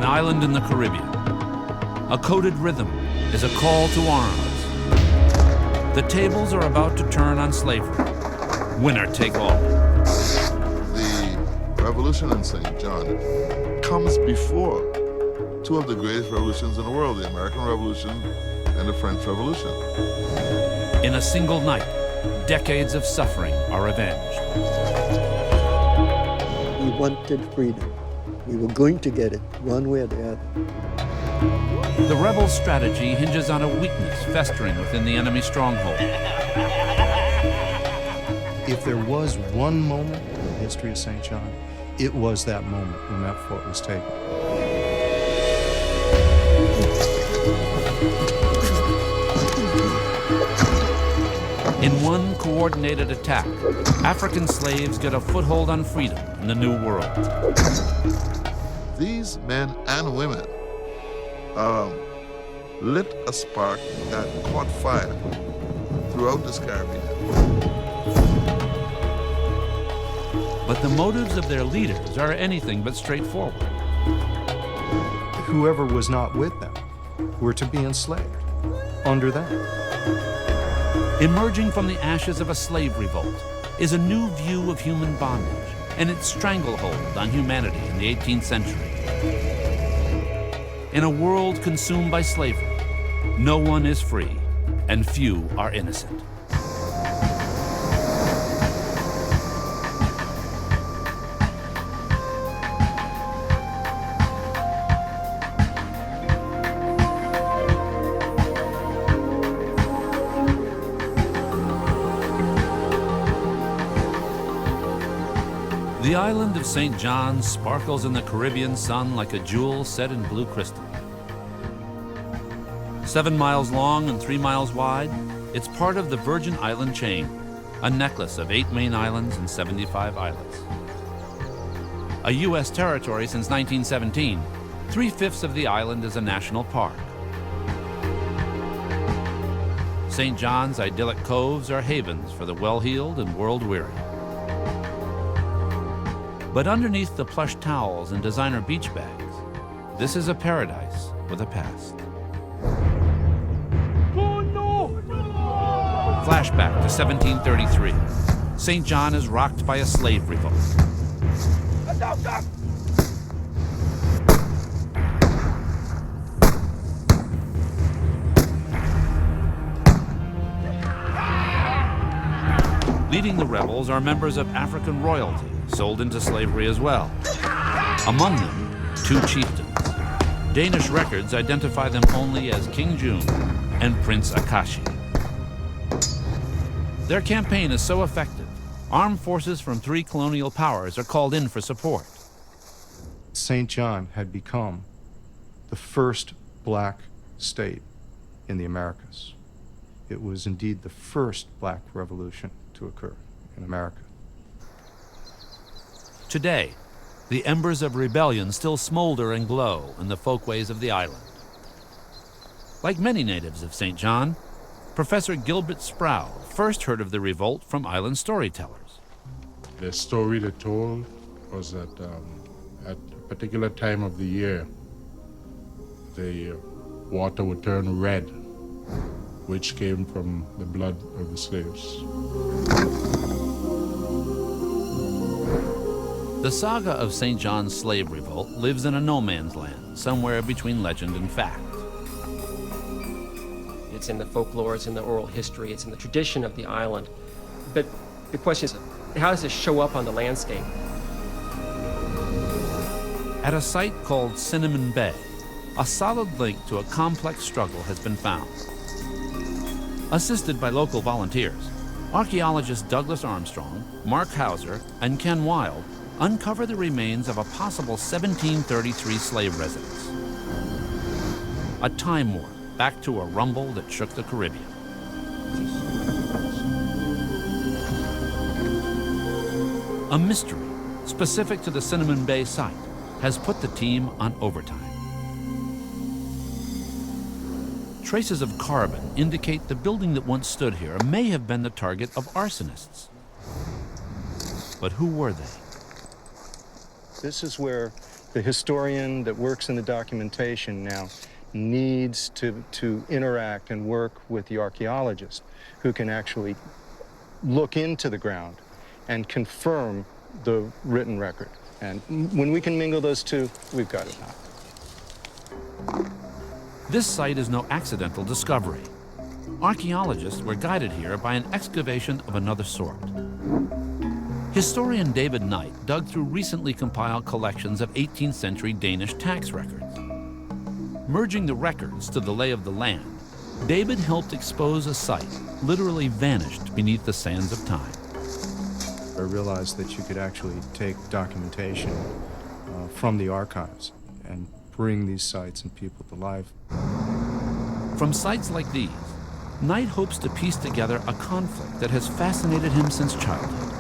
An island in the Caribbean. A coded rhythm is a call to arms. The tables are about to turn on slavery. Winner take all. The revolution in St. John comes before two of the greatest revolutions in the world, the American Revolution and the French Revolution. In a single night, decades of suffering are avenged. We wanted freedom. We were going to get it, one way or the other. The rebel strategy hinges on a weakness festering within the enemy stronghold. If there was one moment in the history of St. John, it was that moment when that fort was taken. In one coordinated attack, African slaves get a foothold on freedom in the New World. These men and women lit a spark that caught fire throughout this Caribbean. But the motives of their leaders are anything but straightforward. Whoever was not with them were to be enslaved under them. Emerging from the ashes of a slave revolt is a new view of human bondage and its stranglehold on humanity in the 18th century. In a world consumed by slavery, no one is free and few are innocent. The island of St. John sparkles in the Caribbean sun like a jewel set in blue crystal. 7 miles long and 3 miles wide, it's part of the Virgin Island chain, a necklace of 8 main islands and 75 islets. A U.S. territory since 1917, 3/5 of the island is a national park. St. John's idyllic coves are havens for the well-heeled and world-weary. But underneath the plush towels and designer beach bags, this is a paradise with a past. Flashback to 1733. St. John is rocked by a slave revolt. Leading the rebels are members of African royalty, sold into slavery as well. Among them, 2 chieftains. Danish records identify them only as King June and Prince Akashi. Their campaign is so effective, armed forces from 3 colonial powers are called in for support. St. John had become the first black state in the Americas. It was indeed the first black revolution to occur in America. Today, the embers of rebellion still smolder and glow in the folkways of the island. Like many natives of St. John, Professor Gilbert Sproul first heard of the revolt from island storytellers. The story they told was that at a particular time of the year, the water would turn red, which came from the blood of the slaves. The saga of St. John's slave revolt lives in a no man's land, somewhere between legend and fact. It's in the folklore, it's in the oral history, it's in the tradition of the island. But the question is, how does it show up on the landscape? At a site called Cinnamon Bay, a solid link to a complex struggle has been found. Assisted by local volunteers, archaeologists Douglas Armstrong, Mark Hauser, and Ken Wild uncover the remains of a possible 1733 slave residence. A time warp back to a rumble that shook the Caribbean. A mystery specific to the Cinnamon Bay site has put the team on overtime. Traces of carbon indicate the building that once stood here may have been the target of arsonists. But who were they? This is where The historian that works in the documentation now needs to interact and work with the archaeologist who can actually look into the ground and confirm the written record. And when we can mingle those two, we've got it now. This site is no accidental discovery. Archaeologists were guided here by an excavation of another sort. Historian David Knight dug through recently compiled collections of 18th century Danish tax records. Merging the records to the lay of the land, David helped expose a site literally vanished beneath the sands of time. I realized that you could actually take documentation from the archives and bring these sites and people to life. From sites like these, Knight hopes to piece together a conflict that has fascinated him since childhood.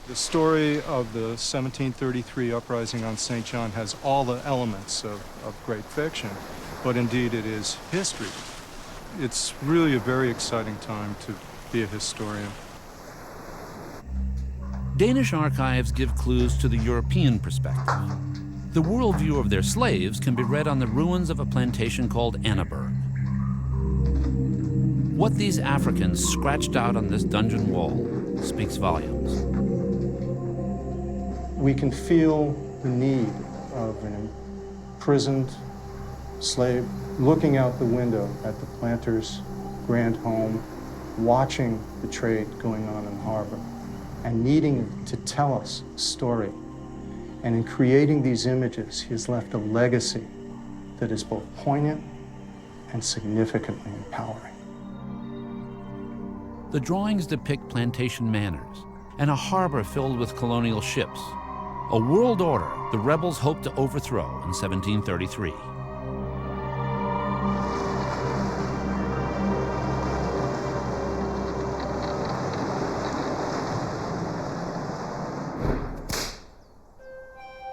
The story of the 1733 uprising on St. John has all the elements of great fiction, but indeed it is history. It's really a very exciting time to be a historian. Danish archives give clues to the European perspective. The worldview of their slaves can be read on the ruins of a plantation called Annaberg. What these Africans scratched out on this dungeon wall speaks volumes. We can feel the need of an imprisoned slave looking out the window at the planter's grand home, watching the trade going on in the harbor, and needing to tell us a story. And in creating these images, he has left a legacy that is both poignant and significantly empowering. The drawings depict plantation manners and a harbor filled with colonial ships, a world order the rebels hoped to overthrow in 1733.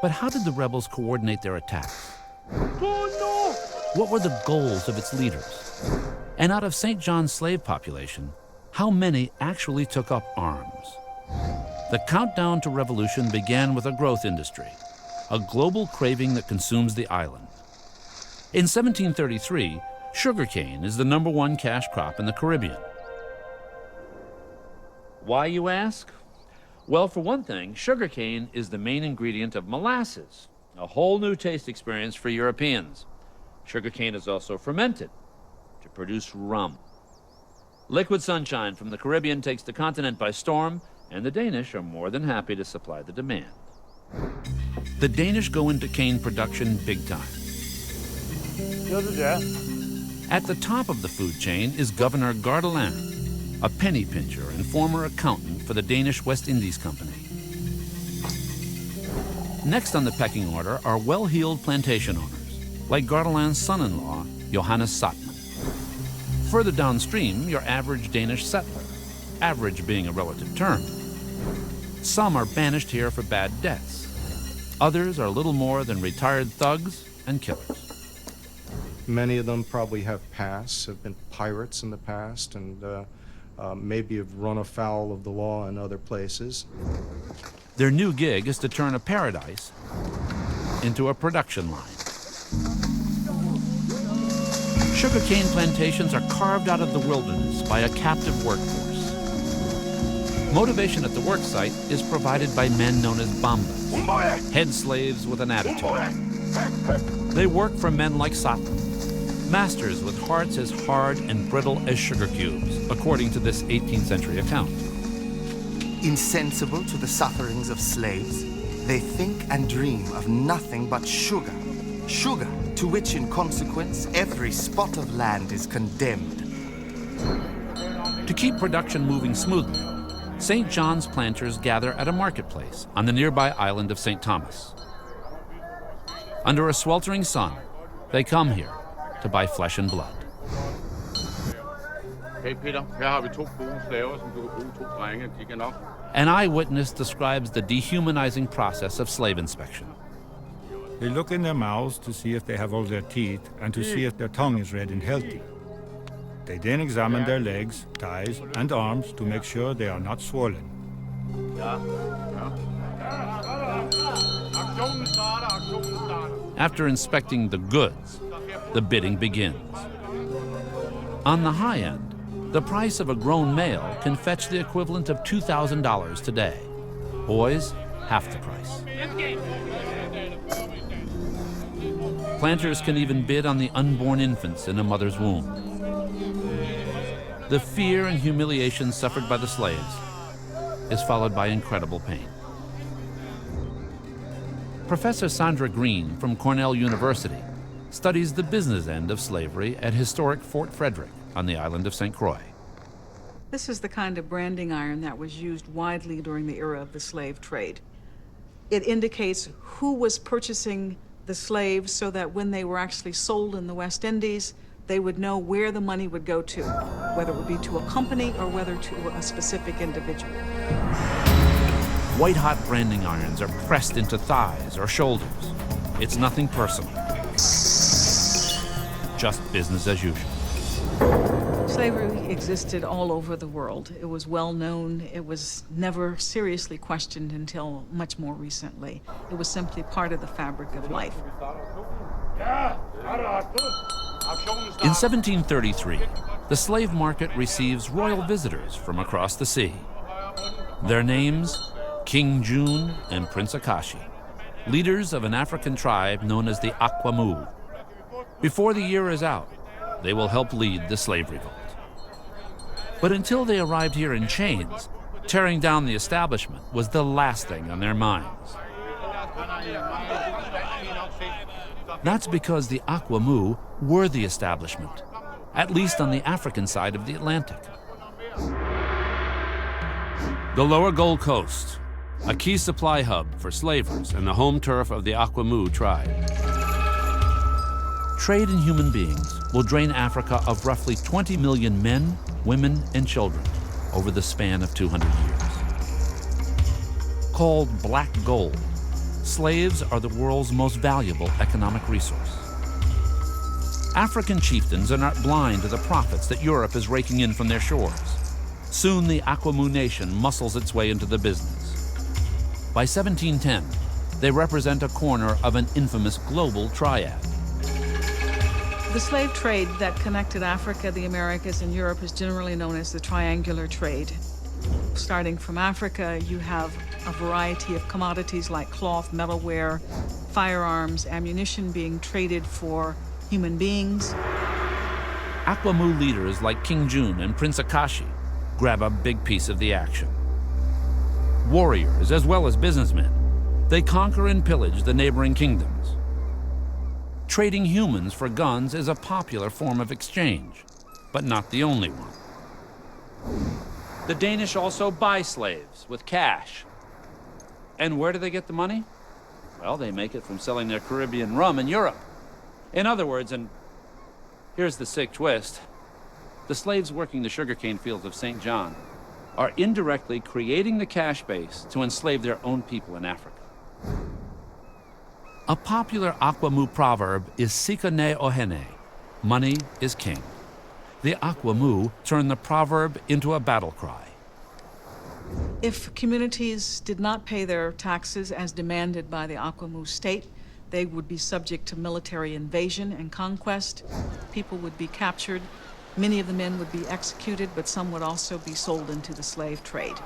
But how did the rebels coordinate their attacks? What were the goals of its leaders? And out of St. John's slave population, how many actually took up arms? The countdown to revolution began with a growth industry, a global craving that consumes the island. In 1733, sugarcane is the #1 cash crop in the Caribbean. Why, you ask? Well, for one thing, sugarcane is the main ingredient of molasses, a whole new taste experience for Europeans. Sugarcane is also fermented to produce rum. Liquid sunshine from the Caribbean takes the continent by storm, and the Danish are more than happy to supply the demand. The Danish go into cane production big time. At the top of the food chain is Governor Gardelin, a penny pincher and former accountant for the Danish West Indies Company. Next on the pecking order are well-heeled plantation owners, like Gardelin's son-in-law, Johannes Satman. Further downstream, your average Danish settler, average being a relative term. Some are banished here for bad debts. Others are little more than retired thugs and killers. Many of them probably have pasts, have been pirates in the past, and maybe have run afoul of the law in other places. Their new gig is to turn a paradise into a production line. Sugarcane plantations are carved out of the wilderness by a captive workforce. Motivation at the work site is provided by men known as bambas, head slaves with an attitude. They work for men like Satman, masters with hearts as hard and brittle as sugar cubes, according to this 18th century account. Insensible to the sufferings of slaves, they think and dream of nothing but sugar. Sugar, to which in consequence every spot of land is condemned. To keep production moving smoothly, St. John's planters gather at a marketplace on the nearby island of St. Thomas. Under a sweltering sun, they come here to buy flesh and blood. Hey Peter, her har vi 2 gode slaver, som du kan bruge 2 drenge, de kan nok. An eyewitness describes the dehumanizing process of slave inspection. They look in their mouths to see if they have all their teeth and to see if their tongue is red and healthy. They then examine their legs, thighs, and arms to make sure they are not swollen. After inspecting the goods, the bidding begins. On the high end, the price of a grown male can fetch the equivalent of $2,000 today. Boys, half the price. Planters can even bid on the unborn infants in a mother's womb. The fear and humiliation suffered by the slaves is followed by incredible pain. Professor Sandra Green from Cornell University studies the business end of slavery at historic Fort Frederick on the island of St. Croix. This is the kind of branding iron that was used widely during the era of the slave trade. It indicates who was purchasing the slaves so that when they were actually sold in the West Indies, they would know where the money would go to, whether it would be to a company or whether to a specific individual. White-hot branding irons are pressed into thighs or shoulders. It's nothing personal. Just business as usual. Slavery existed all over the world. It was well known. It was never seriously questioned until much more recently. It was simply part of the fabric of life. In 1733, the slave market receives royal visitors from across the sea. Their names, King June and Prince Akashi, leaders of an African tribe known as the Akwamu. Before the year is out, they will help lead the slave revolt. But until they arrived here in chains, tearing down the establishment was the last thing on their minds. That's because the Akwamu were the establishment, at least on the African side of the Atlantic. The lower Gold Coast, a key supply hub for slavers and the home turf of the Akwamu tribe. Trade in human beings will drain Africa of roughly 20 million men, women, and children over the span of 200 years. Called black gold, slaves are the world's most valuable economic resource. African chieftains are not blind to the profits that Europe is raking in from their shores. Soon the Akwamu nation muscles its way into the business. By 1710, they represent a corner of an infamous global triad. The slave trade that connected Africa, the Americas, and Europe is generally known as the triangular trade. Starting from Africa, you have a variety of commodities like cloth, metalware, firearms, ammunition being traded for human beings. Akwamu leaders like King June and Prince Akashi grab a big piece of the action. Warriors as well as businessmen, they conquer and pillage the neighboring kingdoms. Trading humans for guns is a popular form of exchange, but not the only one. The Danish also buy slaves with cash. And where do they get the money? Well, they make it from selling their Caribbean rum in Europe. In other words, and here's the sick twist, the slaves working the sugarcane fields of St. John are indirectly creating the cash base to enslave their own people in Africa. A popular Akwamu proverb is Sika ne ohene, money is king. The Akwamu turn the proverb into a battle cry. If communities did not pay their taxes as demanded by the Akwamu state, they would be subject to military invasion and conquest. People would be captured. Many of the men would be executed, but some would also be sold into the slave trade.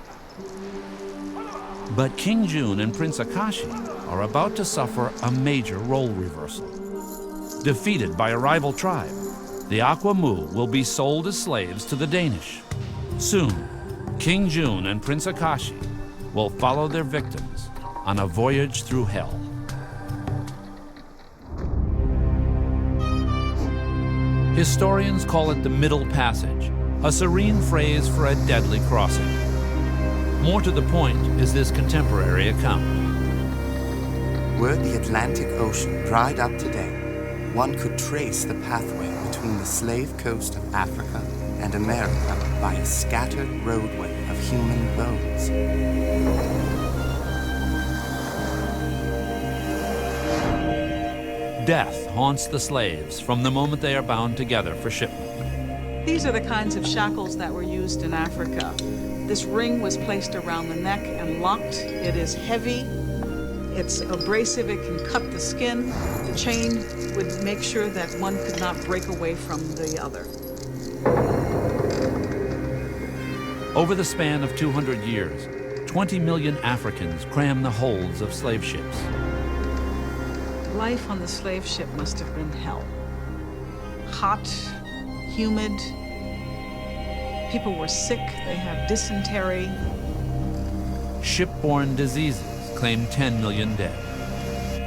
But King June and Prince Akashi are about to suffer a major role reversal. Defeated by a rival tribe, the Akwamu will be sold as slaves to the Danish. Soon, King June and Prince Akashi will follow their victims on a voyage through hell. Historians call it the Middle Passage, a serene phrase for a deadly crossing. More to the point is this contemporary account. Were the Atlantic Ocean dried up today, one could trace the pathway between the slave coast of Africa and America by a scattered roadway of human bones. Death haunts the slaves from the moment they are bound together for shipment. These are the kinds of shackles that were used in Africa. This ring was placed around the neck and locked. It is heavy. It's abrasive, it can cut the skin. The chain would make sure that one could not break away from the other. Over the span of 200 years, 20 million Africans crammed the holds of slave ships. Life on the slave ship must have been hell. Hot, humid. People were sick, they had dysentery. Shipborne diseases claimed 10 million dead.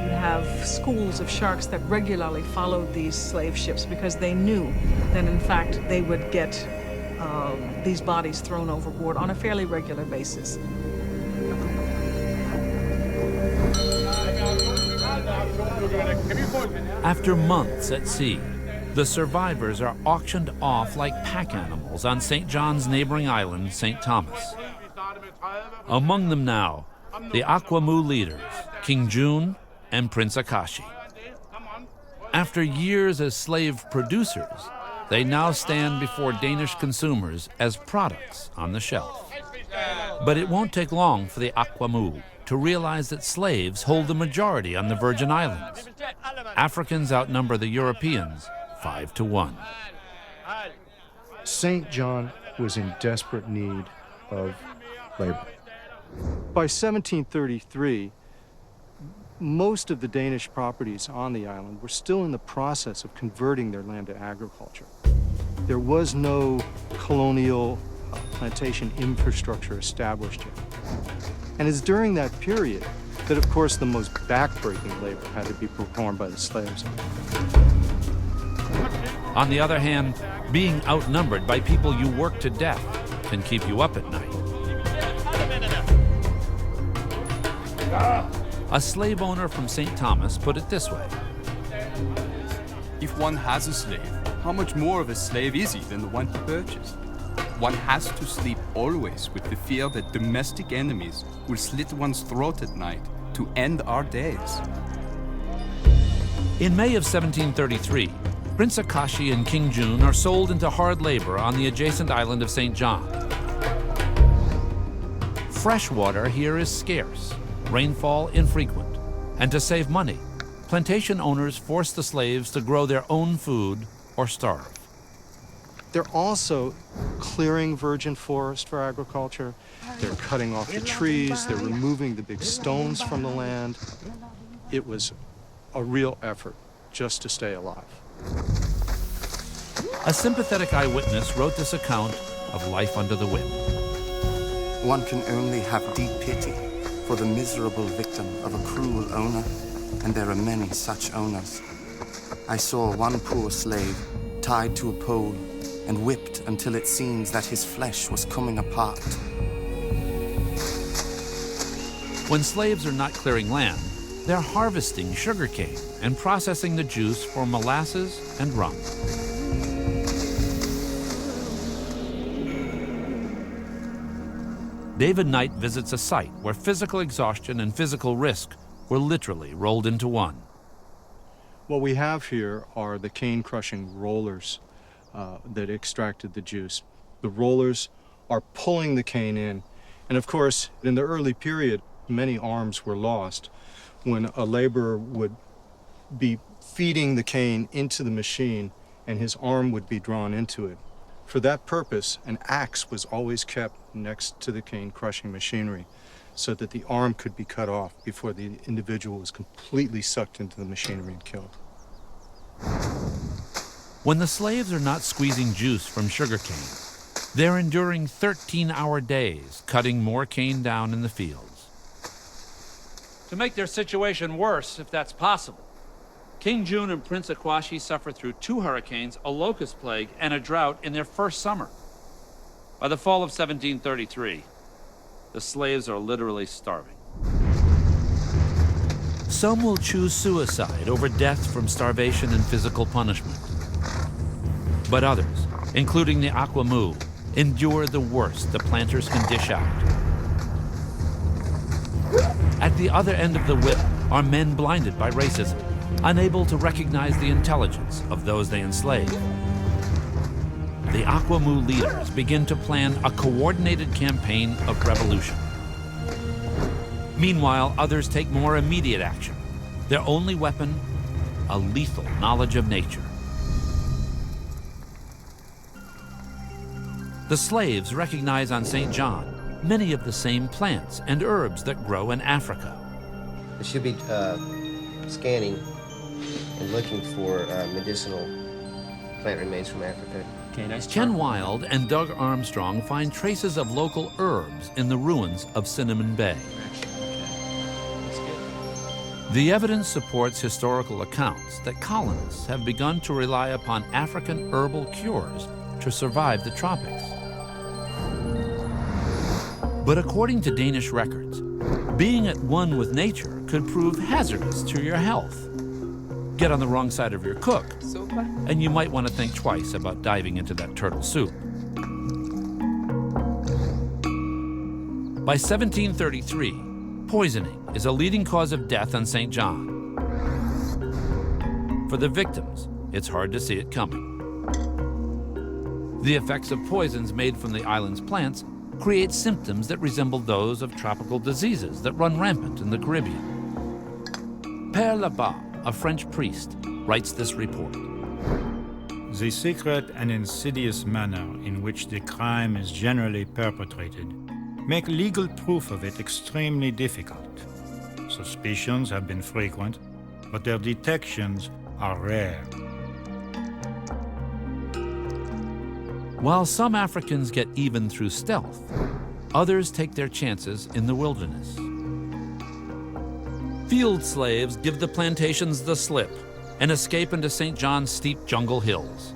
You have schools of sharks that regularly followed these slave ships because they knew that, in fact, they would get these bodies thrown overboard on a fairly regular basis. After months at sea, the survivors are auctioned off like pack animals on St. John's neighboring island, St. Thomas. Among them now, the Akwamu leaders, King June and Prince Akashi. After years as slave producers, they now stand before Danish consumers as products on the shelf. But it won't take long for the Akwamu to realize that slaves hold the majority on the Virgin Islands. Africans outnumber the Europeans 5-1. St. John was in desperate need of labor. By 1733, most of the Danish properties on the island were still in the process of converting their land to agriculture. There was no colonial plantation infrastructure established yet. And it's during that period that, of course, the most backbreaking labor had to be performed by the slaves. On the other hand, being outnumbered by people you work to death can keep you up at night. A slave owner from St. Thomas put it this way. If one has a slave, how much more of a slave is he than the one he purchased? One has to sleep always with the fear that domestic enemies will slit one's throat at night to end our days. In May of 1733, Prince Akashi and King June are sold into hard labor on the adjacent island of St. John. Fresh water here is scarce, rainfall infrequent, and to save money, plantation owners force the slaves to grow their own food or starve. They're also clearing virgin forest for agriculture. They're cutting off the trees. They're removing the big stones from the land. It was a real effort just to stay alive. A sympathetic eyewitness wrote this account of life under the whip. One can only have deep pity for the miserable victim of a cruel owner, and there are many such owners. I saw one poor slave tied to a pole and whipped until it seems that his flesh was coming apart. When slaves are not clearing land, they're harvesting sugarcane and processing the juice for molasses and rum. David Knight visits a site where physical exhaustion and physical risk were literally rolled into one. What we have here are the cane crushing rollers that extracted the juice. The rollers are pulling the cane in. And of course, in the early period, many arms were lost. When a laborer would be feeding the cane into the machine and his arm would be drawn into it. For that purpose, an axe was always kept next to the cane crushing machinery so that the arm could be cut off before the individual was completely sucked into the machinery and killed. When the slaves are not squeezing juice from sugarcane, they're enduring 13-hour days, cutting more cane down in the fields. To make their situation worse, if that's possible, King June and Prince Akwashi suffered through 2 hurricanes, a locust plague, and a drought in their first summer. By the fall of 1733, the slaves are literally starving. Some will choose suicide over death from starvation and physical punishment. But others, including the Akwamu, endure the worst the planters can dish out. At the other end of the whip are men blinded by racism, unable to recognize the intelligence of those they enslave. The Akwamu leaders begin to plan a coordinated campaign of revolution. Meanwhile, others take more immediate action. Their only weapon, a lethal knowledge of nature. The slaves recognize on St. John many of the same plants and herbs that grow in Africa. They should be scanning and looking for medicinal plant remains from Africa. Okay, nice Ken chart. Wild and Doug Armstrong find traces of local herbs in the ruins of Cinnamon Bay. The evidence supports historical accounts that colonists have begun to rely upon African herbal cures to survive the tropics. But according to Danish records, being at one with nature could prove hazardous to your health. Get on the wrong side of your cook, and you might want to think twice about diving into that turtle soup. By 1733, poisoning is a leading cause of death on St. John. For the victims, it's hard to see it coming. The effects of poisons made from the island's plants create symptoms that resemble those of tropical diseases that run rampant in the Caribbean. Père Labat, a French priest, writes this report. The secret and insidious manner in which the crime is generally perpetrated make legal proof of it extremely difficult. Suspicions have been frequent, but their detections are rare. While some Africans get even through stealth, others take their chances in the wilderness. Field slaves give the plantations the slip and escape into St. John's steep jungle hills.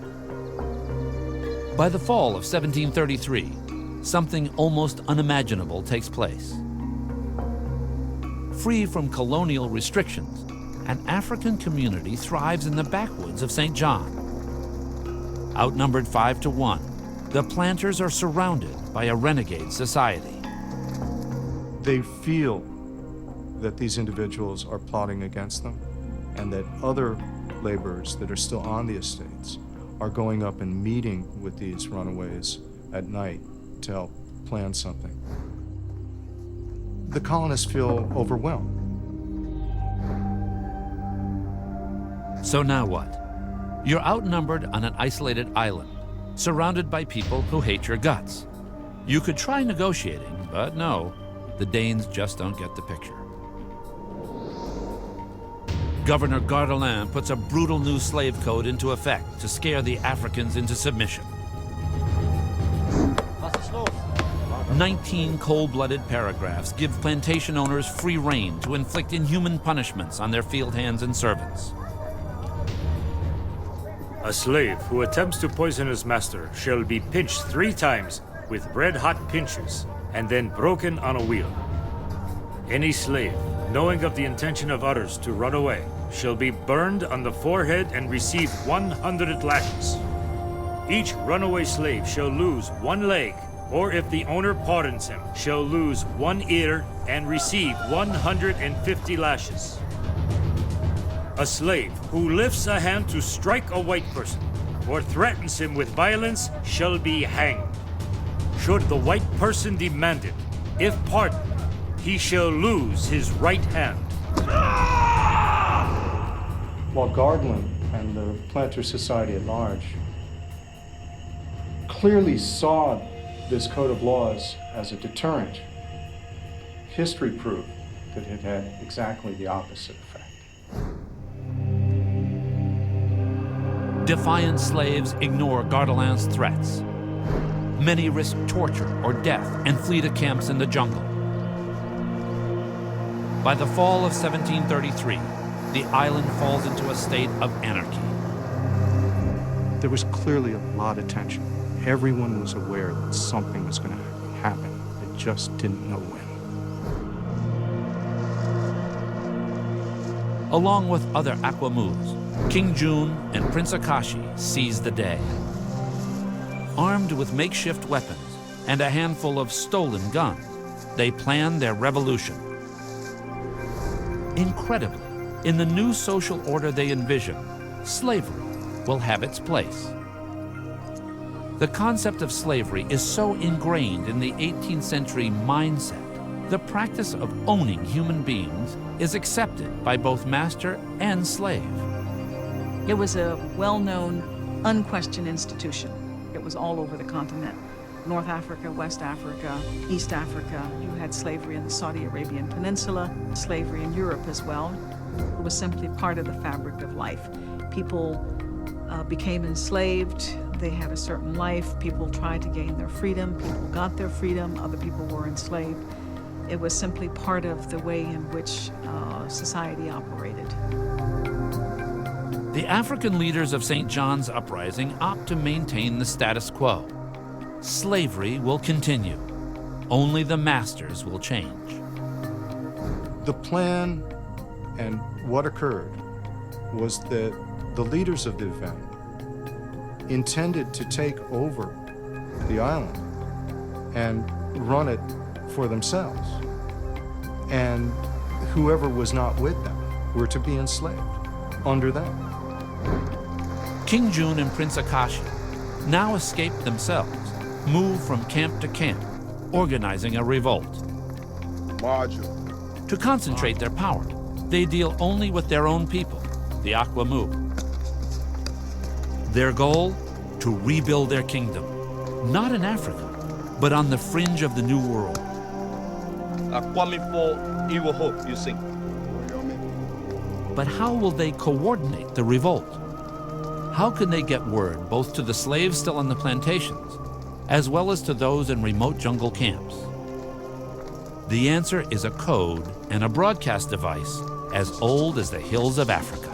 By the fall of 1733, something almost unimaginable takes place. Free from colonial restrictions, an African community thrives in the backwoods of St. John. Outnumbered 5-1, the planters are surrounded by a renegade society. They feel that these individuals are plotting against them and that other laborers that are still on the estates are going up and meeting with these runaways at night to help plan something. The colonists feel overwhelmed. So now what? You're outnumbered on an isolated island, surrounded by people who hate your guts. You could try negotiating, but no, the Danes just don't get the picture. Governor Gardelin puts a brutal new slave code into effect to scare the Africans into submission. 19 cold-blooded paragraphs give plantation owners free rein to inflict inhuman punishments on their field hands and servants. A slave who attempts to poison his master shall be pinched 3 times with red-hot pincers and then broken on a wheel. Any slave, knowing of the intention of others to run away, shall be burned on the forehead and receive 100 lashes. Each runaway slave shall lose 1 leg, or if the owner pardons him, shall lose 1 ear and receive 150 lashes. A slave who lifts a hand to strike a white person or threatens him with violence shall be hanged. Should the white person demand it, if pardoned, he shall lose his right hand. While Gardelin and the Planter Society at large clearly saw this code of laws as a deterrent, history proved that it had exactly the opposite effect. Defiant slaves ignore Gardelin's threats. Many risk torture or death and flee to camps in the jungle. By the fall of 1733, the island falls into a state of anarchy. There was clearly a lot of tension. Everyone was aware that something was going to happen. They just didn't know when. Along with other Akwamus, King June and Prince Akashi seize the day. Armed with makeshift weapons and a handful of stolen guns, they plan their revolution. Incredibly, in the new social order they envision, slavery will have its place. The concept of slavery is so ingrained in the 18th century mindset the practice of owning human beings is accepted by both master and slave. It was a well-known, unquestioned institution. It was all over the continent. North Africa, West Africa, East Africa. You had slavery in the Saudi Arabian Peninsula, slavery in Europe as well. It was simply part of the fabric of life. People became enslaved. They had a certain life. People tried to gain their freedom. People got their freedom. Other people were enslaved. It was simply part of the way in which society operated. The African leaders of St. John's uprising opt to maintain the status quo. Slavery will continue. Only the masters will change. The plan and what occurred was that the leaders of the event intended to take over the island and run it for themselves. And whoever was not with them were to be enslaved under them. King Jun and Prince Akashi now escaped themselves, move from camp to camp, organizing a revolt. To concentrate their power, they deal only with their own people, the Akwamu. Their goal? To rebuild their kingdom, not in Africa, but on the fringe of the New World. But how will they coordinate the revolt? How can they get word both to the slaves still on the plantations, as well as to those in remote jungle camps? The answer is a code and a broadcast device as old as the hills of Africa.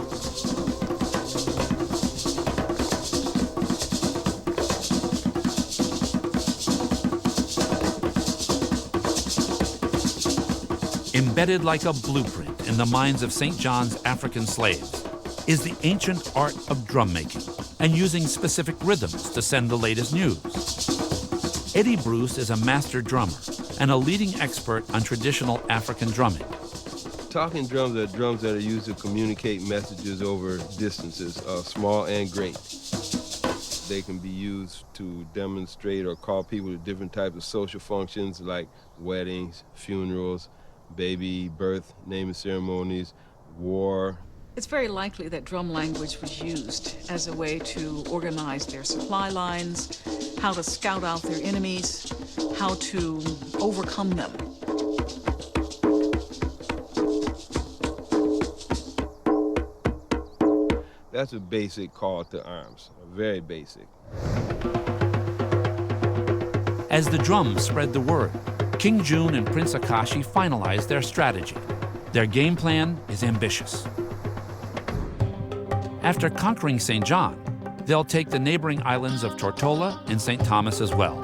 Embedded like a blueprint in the minds of St. John's African slaves is the ancient art of drum making and using specific rhythms to send the latest news. Eddie Bruce is a master drummer and a leading expert on traditional African drumming. Talking drums are drums that are used to communicate messages over distances, small and great. They can be used to demonstrate or call people to different types of social functions like weddings, funerals, baby birth, naming ceremonies, war. It's very likely that drum language was used as a way to organize their supply lines, how to scout out their enemies, how to overcome them. That's a basic call to arms, very basic. As the drums spread the word, King Jun and Prince Akashi finalized their strategy. Their game plan is ambitious. After conquering St. John, they'll take the neighboring islands of Tortola and St. Thomas as well.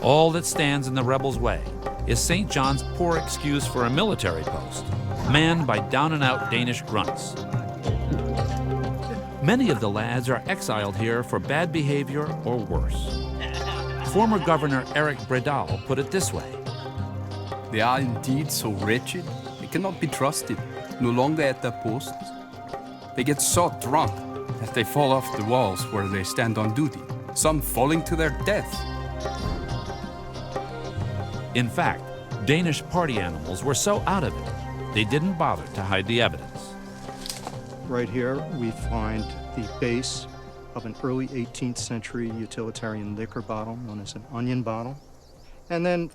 All that stands in the rebels' way is St. John's poor excuse for a military post, manned by down-and-out Danish grunts. Many of the lads are exiled here for bad behavior or worse. Former Governor Eric Bredal put it this way. They are indeed so wretched, they cannot be trusted, no longer at their posts. They get so drunk that they fall off the walls where they stand on duty, some falling to their death. In fact, Danish party animals were so out of it, they didn't bother to hide the evidence. Right here, we find the base of an early 18th century utilitarian liquor bottle known as an onion bottle. And then,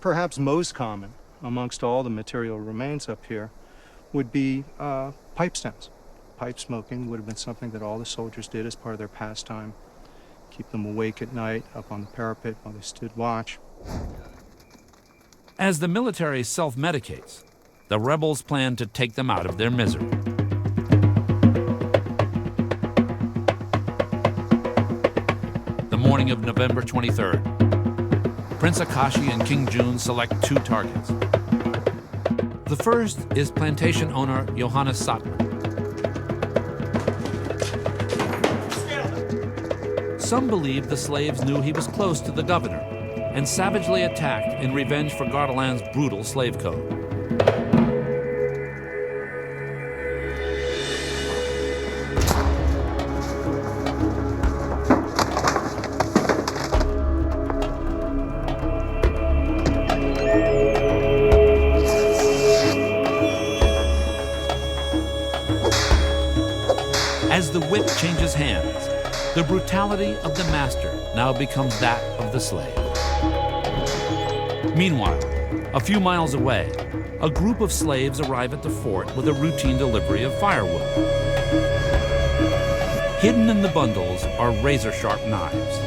perhaps most common amongst all the material remains up here would be pipe stems. Pipe smoking would have been something that all the soldiers did as part of their pastime, keep them awake at night up on the parapet while they stood watch. As the military self-medicates, the rebels plan to take them out of their misery. The morning of November 23rd, Prince Akashi and King Jun select two targets. The first is plantation owner Johannes Satmer. Some believe the slaves knew he was close to the governor and savagely attacked in revenge for Gardelin's brutal slave code. As the whip changes hands, the brutality of the master now becomes that of the slave. Meanwhile, a few miles away, a group of slaves arrive at the fort with a routine delivery of firewood. Hidden in the bundles are razor-sharp knives.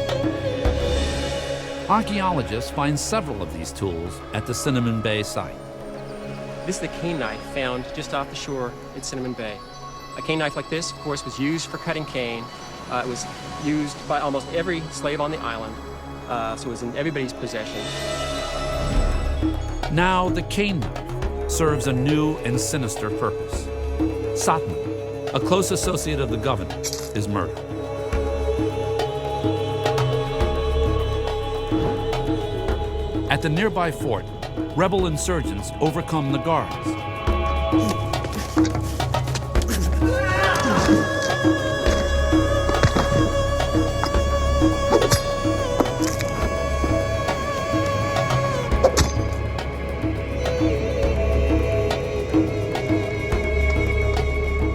Archaeologists find several of these tools at the Cinnamon Bay site. This is the cane knife found just off the shore at Cinnamon Bay. A cane knife like this, of course, was used for cutting cane. It was used by almost every slave on the island, so it was in everybody's possession. Now the cane knife serves a new and sinister purpose. Satman, a close associate of the governor, is murdered. At the nearby fort, rebel insurgents overcome the guards.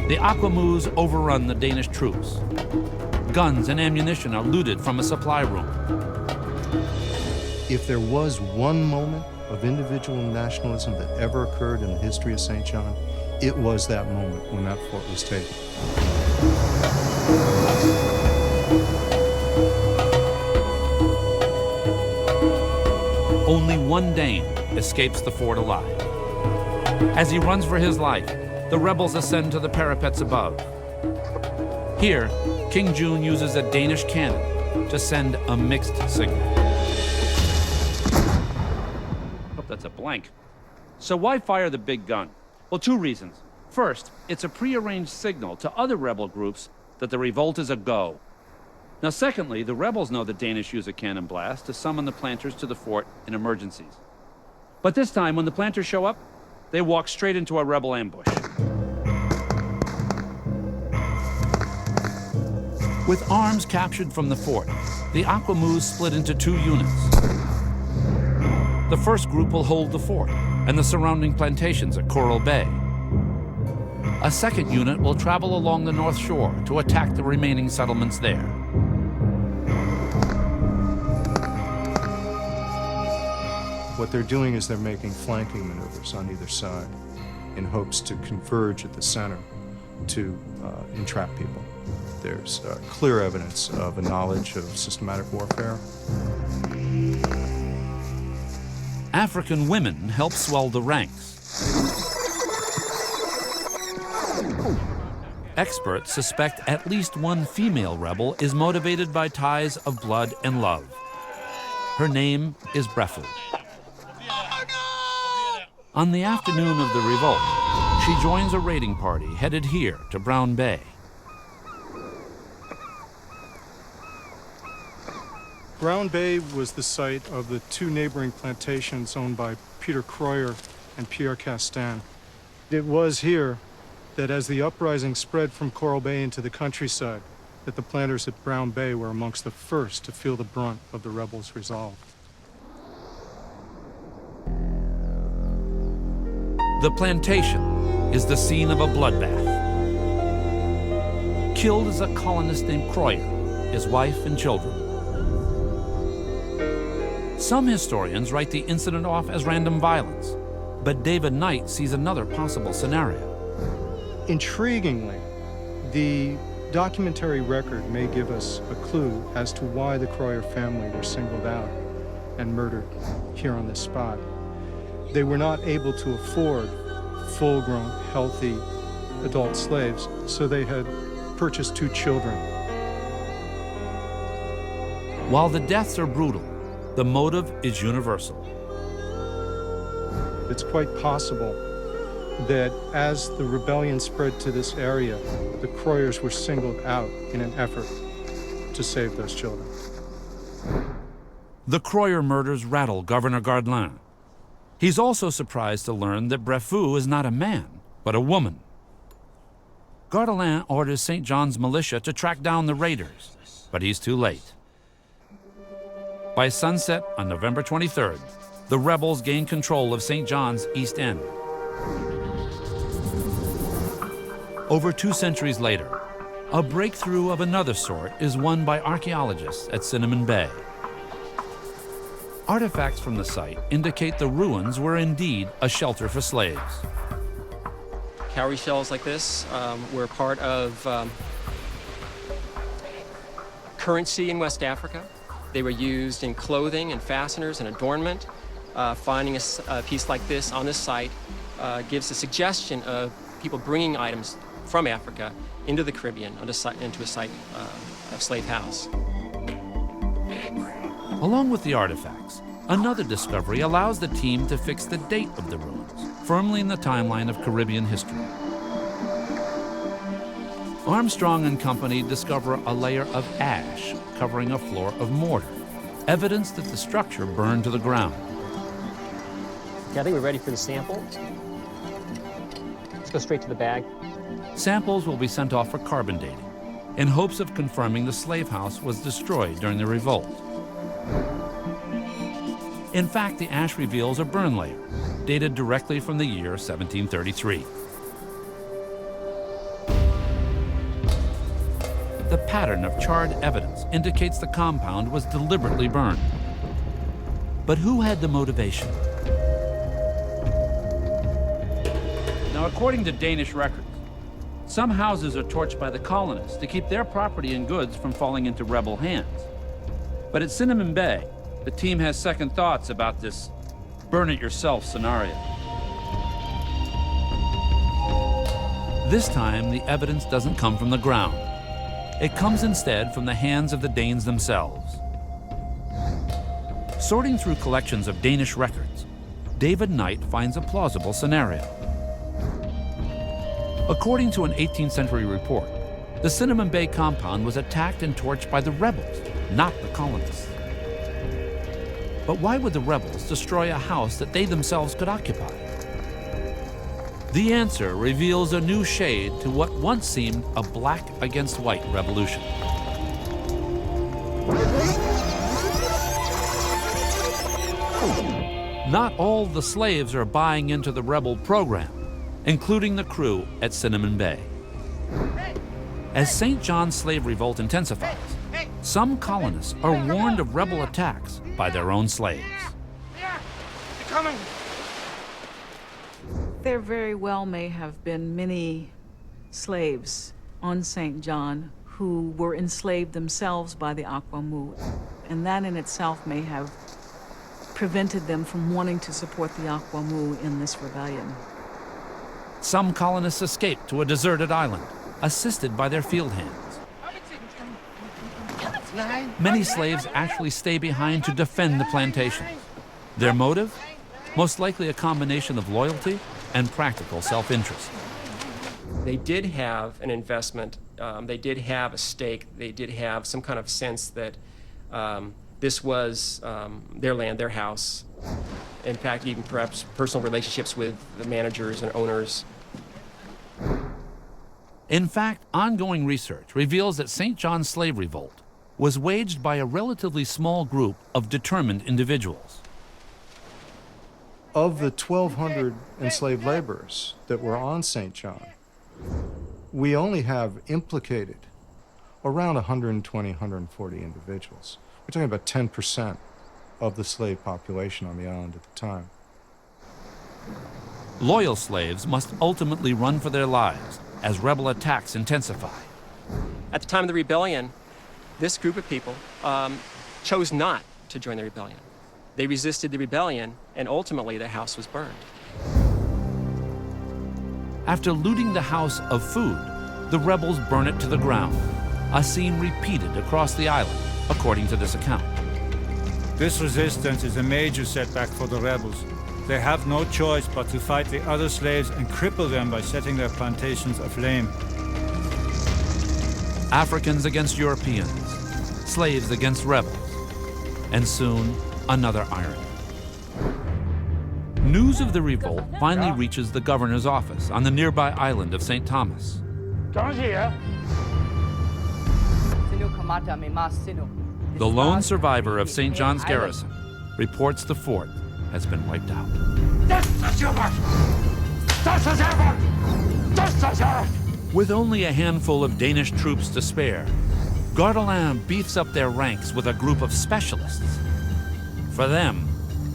The Aquamoos overrun the Danish troops. Guns and ammunition are looted from a supply room. If there was one moment of individual nationalism that ever occurred in the history of St. John, it was that moment when that fort was taken. Only one Dane escapes the fort alive. As he runs for his life, the rebels ascend to the parapets above. Here, King June uses a Danish cannon to send a mixed signal. Hope that's a blank. So why fire the big gun? Well, two reasons. First, it's a prearranged signal to other rebel groups that the revolt is a go. Now, secondly, the rebels know the Danish use a cannon blast to summon the planters to the fort in emergencies. But this time, when the planters show up, they walk straight into a rebel ambush. With arms captured from the fort, the Aquamoos split into two units. The first group will hold the fort and the surrounding plantations at Coral Bay. A second unit will travel along the north shore to attack the remaining settlements there. What they're doing is they're making flanking maneuvers on either side in hopes to converge at the center to entrap people. There's clear evidence of a knowledge of systematic warfare. African women help swell the ranks. Experts suspect at least one female rebel is motivated by ties of blood and love. Her name is Breffel. On the afternoon of the revolt, she joins a raiding party headed here to Brown Bay. Brown Bay was the site of the two neighboring plantations owned by Peter Croyer and Pierre Castan. It was here that as the uprising spread from Coral Bay into the countryside, that the planters at Brown Bay were amongst the first to feel the brunt of the rebels' resolve. The plantation is the scene of a bloodbath. Killed is a colonist named Croyer, his wife and children. Some historians write the incident off as random violence, but David Knight sees another possible scenario. Intriguingly, the documentary record may give us a clue as to why the Croyer family were singled out and murdered here on this spot. They were not able to afford full-grown, healthy adult slaves, so they had purchased two children. While the deaths are brutal, the motive is universal. It's quite possible that as the rebellion spread to this area, the Croyers were singled out in an effort to save those children. The Croyer murders rattle Governor Gardelin. He's also surprised to learn that Breffel is not a man, but a woman. Gardelin orders St. John's militia to track down the raiders, but he's too late. By sunset on November 23rd, the rebels gain control of St. John's East End. Over 2 centuries later, A breakthrough of another sort is won by archaeologists at Cinnamon Bay. Artifacts from the site indicate the ruins were indeed a shelter for slaves. Cowrie shells like this were part of currency in West Africa. They were used in clothing and fasteners and adornment. Finding a piece like this on this site gives a suggestion of people bringing items from Africa into the Caribbean, into a site of slave house. Along with the artifacts, another discovery allows the team to fix the date of the ruins, firmly in the timeline of Caribbean history. Armstrong and company discover a layer of ash covering a floor of mortar, evidence that the structure burned to the ground. Okay, I think we're ready for the sample. Let's go straight to the bag. Samples will be sent off for carbon dating, in hopes of confirming the slave house was destroyed during the revolt. In fact, the ash reveals a burn layer, dated directly from the year 1733. The pattern of charred evidence indicates the compound was deliberately burned. But who had the motivation? Now, according to Danish records, some houses are torched by the colonists to keep their property and goods from falling into rebel hands. But at Cinnamon Bay, the team has second thoughts about this burn-it-yourself scenario. This time, the evidence doesn't come from the ground. It comes instead from the hands of the Danes themselves. Sorting through collections of Danish records, David Knight finds a plausible scenario. According to an 18th century report, the Cinnamon Bay compound was attacked and torched by the rebels, not the colonists. But why would the rebels destroy a house that they themselves could occupy? The answer reveals a new shade to what once seemed a black against white revolution. Not all the slaves are buying into the rebel program, including the crew at Cinnamon Bay. As St. John's slave revolt intensifies, some colonists are warned of rebel attacks by their own slaves. There very well may have been many slaves on St. John who were enslaved themselves by the Akwamu, and that in itself may have prevented them from wanting to support the Akwamu in this rebellion. Some colonists escape to a deserted island, assisted by their field hands. Many slaves actually stay behind to defend the plantations. Their motive? Most likely a combination of loyalty and practical self-interest. They did have an investment, they did have a stake, they did have some kind of sense that this was their land, their house. In fact, even perhaps personal relationships with the managers and owners. In fact, ongoing research reveals that St. John's slave revolt was waged by a relatively small group of determined individuals. Of the 1,200 enslaved laborers that were on St. John, we only have implicated around 120, 140 individuals. We're talking about 10% of the slave population on the island at the time. Loyal slaves must ultimately run for their lives as rebel attacks intensify. At the time of the rebellion, this group of people chose not to join the rebellion. They resisted the rebellion, and ultimately the house was burned. After looting the house of food, the rebels burn it to the ground, a scene repeated across the island, according to this account. This resistance is a major setback for the rebels. They have no choice but to fight the other slaves and cripple them by setting their plantations aflame. Africans against Europeans, slaves against rebels, and soon another irony. News of the revolt finally reaches the governor's office on the nearby island of St. Thomas. The lone survivor of St. John's garrison reports the fort has been wiped out. With only a handful of Danish troops to spare, Gardelin beefs up their ranks with a group of specialists. For them,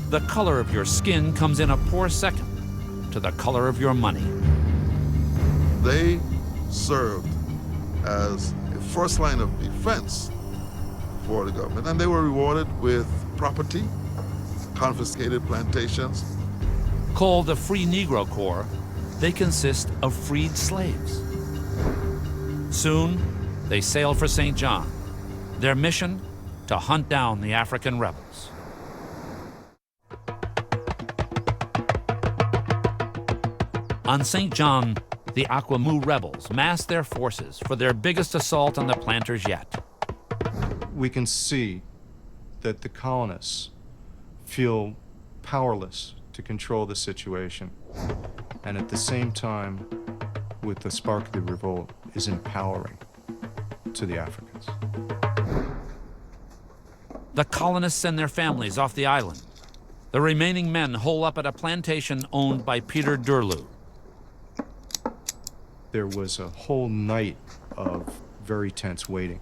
the color of your skin comes in a poor second to the color of your money. They served as a first line of defense for the government, and they were rewarded with property, confiscated plantations. Called the Free Negro Corps, they consist of freed slaves. Soon, they sail for St. John. Their mission, to hunt down the African rebels. On St. John, the Aquamu rebels mass their forces for their biggest assault on the planters yet. We can see that the colonists feel powerless to control the situation, and at the same time, with the spark of the revolt, is empowering to the Africans. The colonists send their families off the island. The remaining men hole up at a plantation owned by Peter Durlu. There was a whole night of very tense waiting,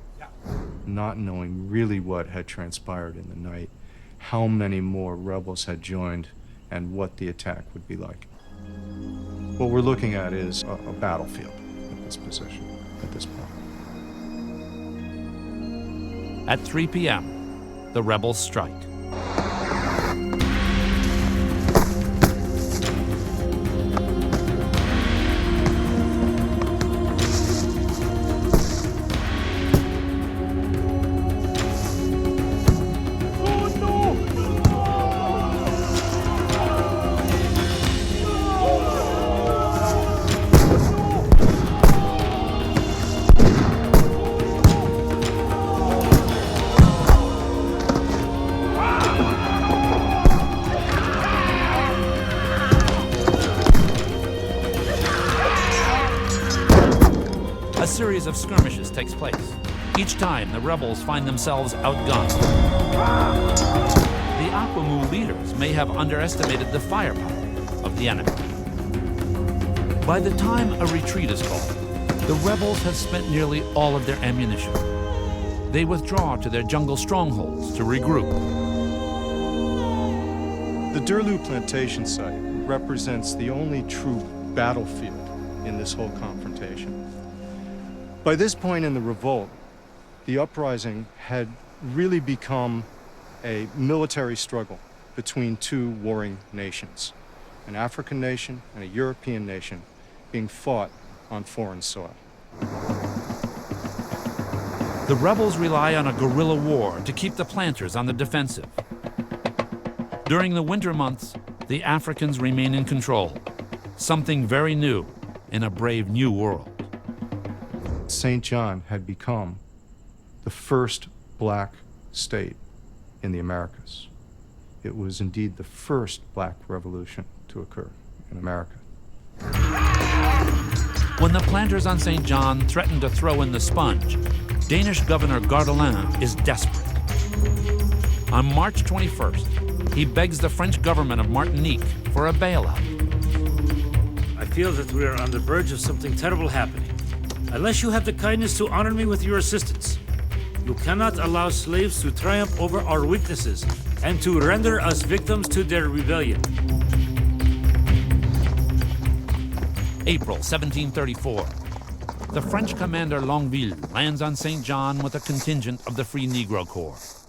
not knowing really what had transpired in the night, how many more rebels had joined, and what the attack would be like. What we're looking at is a battlefield at this position, at this point. At 3 p.m., the rebels strike. A series of skirmishes takes place. Each time, the rebels find themselves outgunned. The Aquamu leaders may have underestimated the firepower of the enemy. By the time a retreat is called, the rebels have spent nearly all of their ammunition. They withdraw to their jungle strongholds to regroup. The Durlu plantation site represents the only true battlefield in this whole confrontation. By this point in the revolt, the uprising had really become a military struggle between two warring nations, an African nation and a European nation being fought on foreign soil. The rebels rely on a guerrilla war to keep the planters on the defensive. During the winter months, the Africans remain in control, something very new in a brave new world. St. John had become the first black state in the Americas. It was indeed the first black revolution to occur in America. When the planters on St. John threaten to throw in the sponge, Danish Governor Gardelin is desperate. On March 21st, he begs the French government of Martinique for a bailout. I feel that we are on the verge of something terrible happening. Unless you have the kindness to honor me with your assistance, you cannot allow slaves to triumph over our weaknesses and to render us victims to their rebellion. April 1734. The French commander Longueville lands on St. John with a contingent of the Free Negro Corps.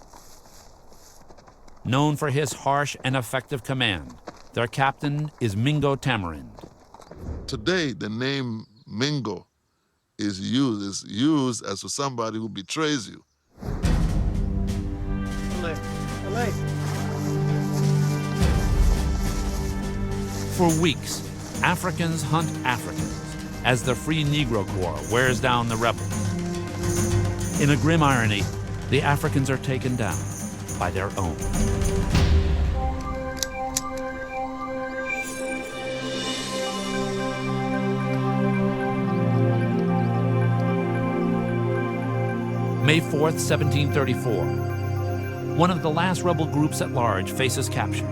Known for his harsh and effective command, their captain is Mingo Tamarind. Today, the name Mingo is used as for somebody who betrays you. For weeks, Africans hunt Africans as the Free Negro Corps wears down the rebels. In a grim irony, the Africans are taken down by their own. May 4th, 1734. One of the last rebel groups at large faces capture.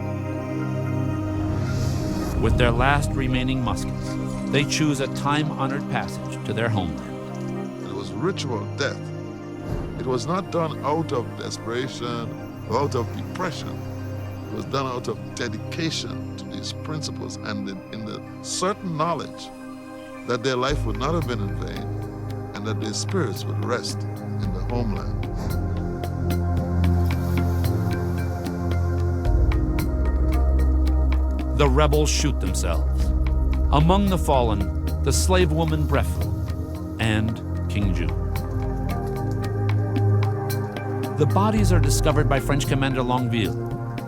With their last remaining muskets, they choose a time-honored passage to their homeland. It was ritual death. It was not done out of desperation or out of depression. It was done out of dedication to these principles and in the certain knowledge that their life would not have been in vain and that their spirits would rest in the homeland. The rebels shoot themselves. Among the fallen, the slave woman Brefu and King June. The bodies are discovered by French commander Longueville,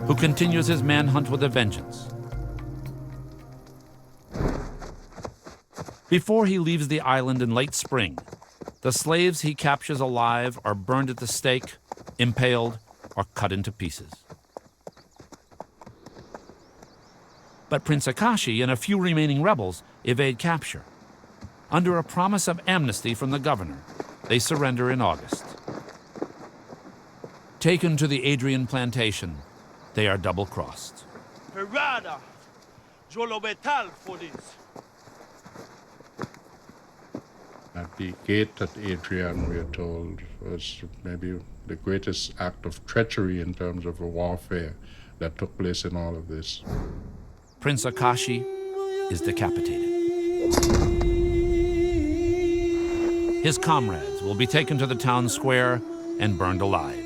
who continues his manhunt with a vengeance. Before he leaves the island in late spring, the slaves he captures alive are burned at the stake, impaled, or cut into pieces. But Prince Akashi and a few remaining rebels evade capture. Under a promise of amnesty from the governor, they surrender in August. Taken to the Adrian plantation, they are double-crossed. Perada, Jolobetal for this. At the gate at Adrian, we are told, was maybe the greatest act of treachery in terms of a warfare that took place in all of this. Prince Akashi is decapitated. His comrades will be taken to the town square and burned alive.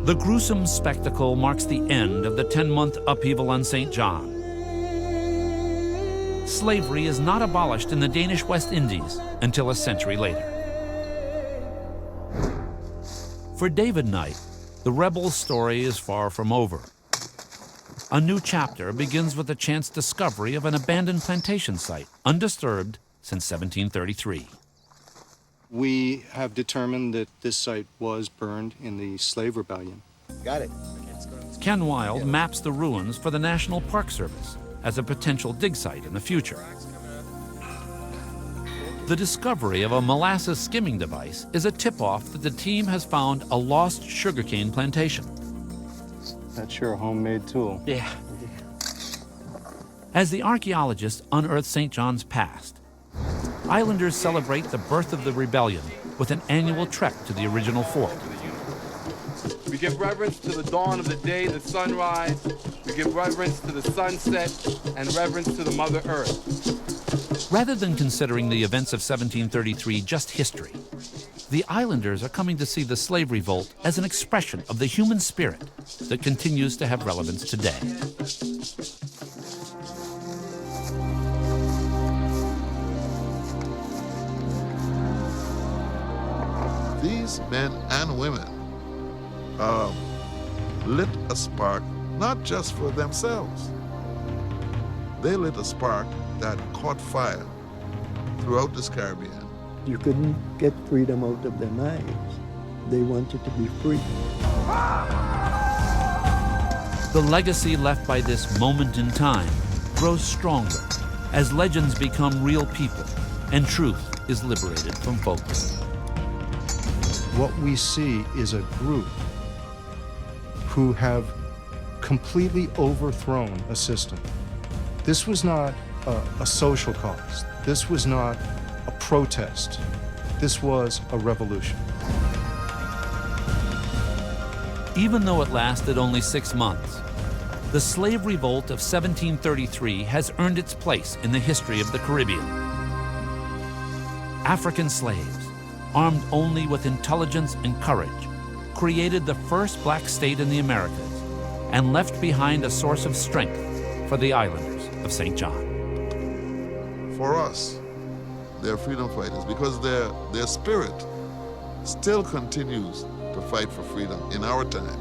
The gruesome spectacle marks the end of the 10-month upheaval on St. John. Slavery is not abolished in the Danish West Indies until a century later. For David Knight, the rebels' story is far from over. A new chapter begins with the chance discovery of an abandoned plantation site, undisturbed since 1733. We have determined that this site was burned in the slave rebellion. Got it. Ken Wild maps the ruins for the National Park Service as a potential dig site in the future. The discovery of a molasses skimming device is a tip-off that the team has found a lost sugarcane plantation. That's your homemade tool. Yeah. As the archaeologists unearth St. John's past, islanders celebrate the birth of the rebellion with an annual trek to the original fort. We give reverence to the dawn of the day, the sunrise. We give reverence to the sunset and reverence to the Mother Earth. Rather than considering the events of 1733 just history, the islanders are coming to see the slave revolt as an expression of the human spirit that continues to have relevance today. These men and women lit a spark not just for themselves. They lit a spark that caught fire throughout this Caribbean. You couldn't get freedom out of their minds. They wanted to be free. The legacy left by this moment in time grows stronger as legends become real people and truth is liberated from folklore. What we see is a group who have completely overthrown a system. This was not a social cause. This was not a protest. This was a revolution. Even though it lasted only 6 months, the slave revolt of 1733 has earned its place in the history of the Caribbean. African slaves, armed only with intelligence and courage, created the first black state in the Americas and left behind a source of strength for the islanders of St. John. For us, they're freedom fighters because their spirit still continues to fight for freedom in our time.